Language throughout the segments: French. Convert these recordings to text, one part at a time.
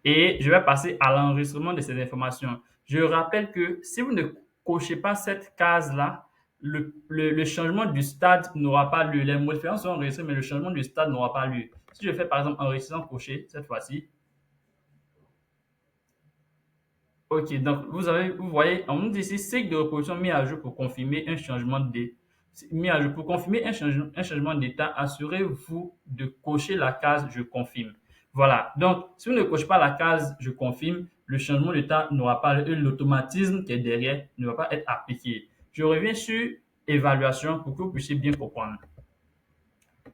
et je vais passer à l'enregistrement de ces informations. Je rappelle que si vous ne cochez pas cette case-là, le changement du stade n'aura pas lieu. Les modifications seront enregistrées, mais le changement du stade n'aura pas lieu. Si je fais par exemple enregistrement coché cette fois-ci, ok, donc vous voyez, on nous dit ici cycle de reproduction mis à jour pour confirmer un changement de mis à jour. Pour confirmer un changement d'état, assurez-vous de cocher la case je confirme. Voilà. Donc, si vous ne cochez pas la case je confirme, le changement d'état n'aura pas l'automatisme qui est derrière ne va pas être appliqué. Je reviens sur évaluation pour que vous puissiez bien comprendre.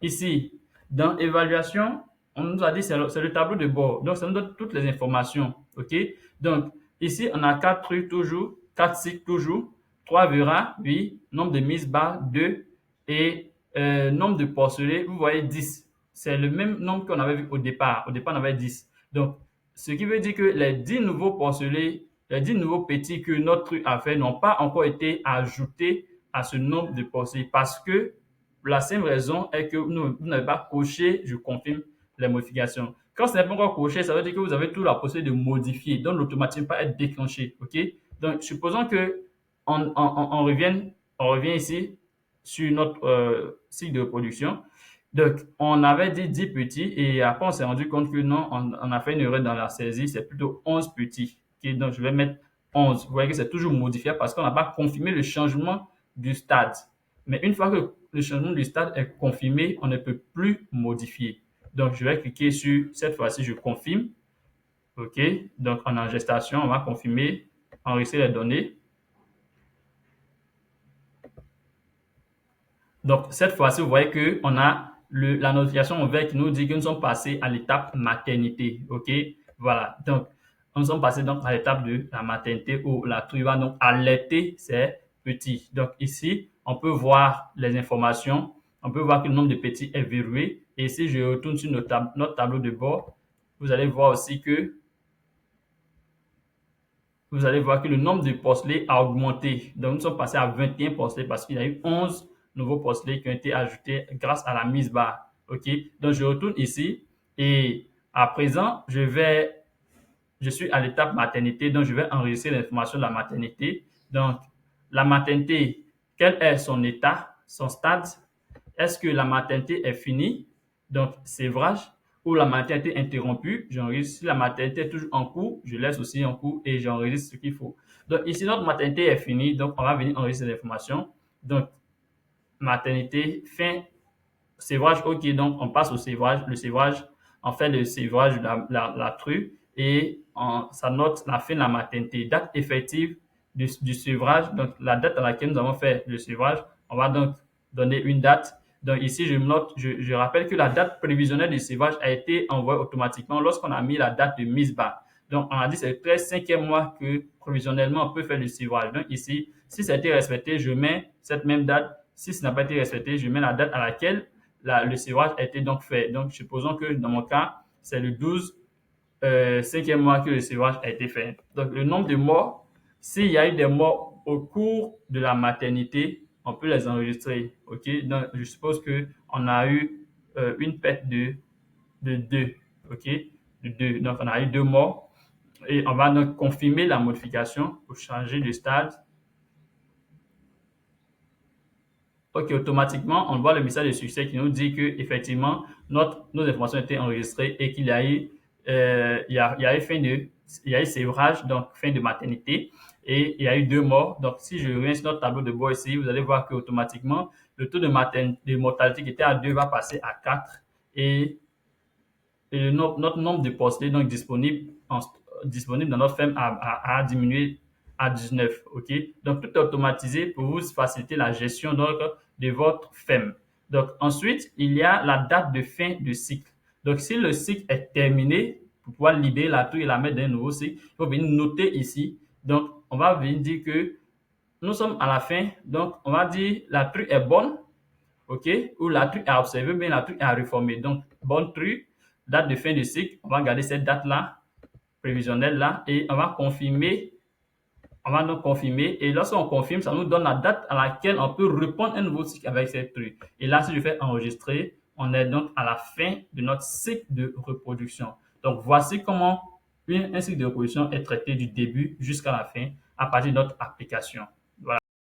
Ici, dans évaluation, on nous a dit c'est le tableau de bord. Donc, ça nous donne toutes les informations. OK? Donc, ici, on a 4 trucs toujours, 4 cycles toujours, 3 verras, oui, nombre de mises barres, 2 et nombre de porcelets, vous voyez 10. C'est le même nombre qu'on avait vu au départ. Au départ, on avait 10. Donc, ce qui veut dire que les 10 nouveaux porcelets, les 10 nouveaux petits que notre truc a fait n'ont pas encore été ajoutés à ce nombre de porcelets parce que la simple raison est que vous n'avez pas coché, je confirme, les modifications. Quand ce n'est pas encore coché, ça veut dire que vous avez toute la possibilité de modifier, donc l'automatisme va être déclenché. OK? Donc, supposons que on revient ici sur notre cycle de reproduction. Donc, on avait dit 10 petits et après, on s'est rendu compte que non, on a fait une erreur dans la saisie, c'est plutôt 11 petits. OK? Donc, je vais mettre 11. Vous voyez que c'est toujours modifiable parce qu'on n'a pas confirmé le changement du stade. Mais une fois que le changement du stade est confirmé, on ne peut plus modifier. Donc, je vais cliquer sur, cette fois-ci, je confirme. OK. Donc, en gestation, on va confirmer, enregistrer les données. Donc, cette fois-ci, vous voyez qu'on a la notification en vert qui nous dit que nous sommes passés à l'étape maternité. OK. Voilà. Donc, nous sommes passés donc à l'étape de la maternité où la truie va donc allaiter ses petits. Donc, ici, on peut voir les informations. On peut voir que le nombre de petits est verrouillé. Et si je retourne sur notre tableau de bord, vous allez voir aussi que le nombre de porcelets a augmenté. Donc, nous sommes passés à 21 porcelets parce qu'il y a eu 11 nouveaux porcelets qui ont été ajoutés grâce à la mise barre. OK? Donc, je retourne ici et à présent, je suis à l'étape maternité, donc je vais enregistrer l'information de la maternité. Donc, la maternité, quel est son état, son stade? Est-ce que la maternité est finie? Donc, sévrage ou la maternité interrompue, j'enregistre. Si la maternité est toujours en cours, je laisse aussi en cours et j'enregistre ce qu'il faut. Donc, ici, notre maternité est finie, donc on va venir enregistrer l'information. Donc, maternité, fin, sévrage, ok, donc on passe au sévrage. Le sévrage, on fait le sévrage de la true et ça note la fin de la maternité. Date effective du sévrage, donc la date à laquelle nous avons fait le sévrage, on va donc donner une date. Donc ici, je rappelle que la date prévisionnelle du sévrage a été envoyée automatiquement lorsqu'on a mis la date de mise bas. Donc, on a dit que c'est le 13e mois que prévisionnellement on peut faire le sévrage. Donc ici, si ça a été respecté, je mets cette même date. Si ce n'a pas été respecté, je mets la date à laquelle le sévrage a été donc fait. Donc, supposons que dans mon cas, c'est le 12 5e mois que le sévrage a été fait. Donc, le nombre de morts, s'il y a eu des morts au cours de la maternité, on peut les enregistrer. OK? Donc, je suppose qu'on a eu une perte de 2. OK? De 2. Donc, on a eu 2 morts. Et on va donc confirmer la modification pour changer de stade. OK, automatiquement, on voit le message de succès qui nous dit que effectivement nos informations étaient enregistrées et qu'il y a eu, il y a eu sévrage, donc fin de maternité, et il y a eu 2 morts. Donc, si je reviens sur notre tableau de bord ici, vous allez voir qu'automatiquement, le taux de mortalité qui était à 2 va passer à 4 et, notre nombre de postes donc disponible dans notre ferme a diminué à 19. OK? Donc, tout est automatisé pour vous faciliter la gestion donc, de votre ferme. Donc, ensuite, il y a la date de fin du cycle. Donc, si le cycle est terminé, pour pouvoir libérer la truie et la mettre dans un nouveau cycle, il faut venir noter ici. Donc, on va venir dire que nous sommes à la fin. Donc, on va dire la truie est bonne, OK? Ou la truie est à observer, mais la truie est à réformer. Donc, bonne truie, date de fin du cycle, on va garder cette date-là, prévisionnelle là, et on va confirmer. On va donc confirmer. Et lorsqu'on confirme, ça nous donne la date à laquelle on peut répondre un nouveau cycle avec cette truie. Et là, si je fais enregistrer, on est donc à la fin de notre cycle de reproduction. Donc, voici comment Un cycle de reproduction est traité du début jusqu'à la fin à partir de notre application.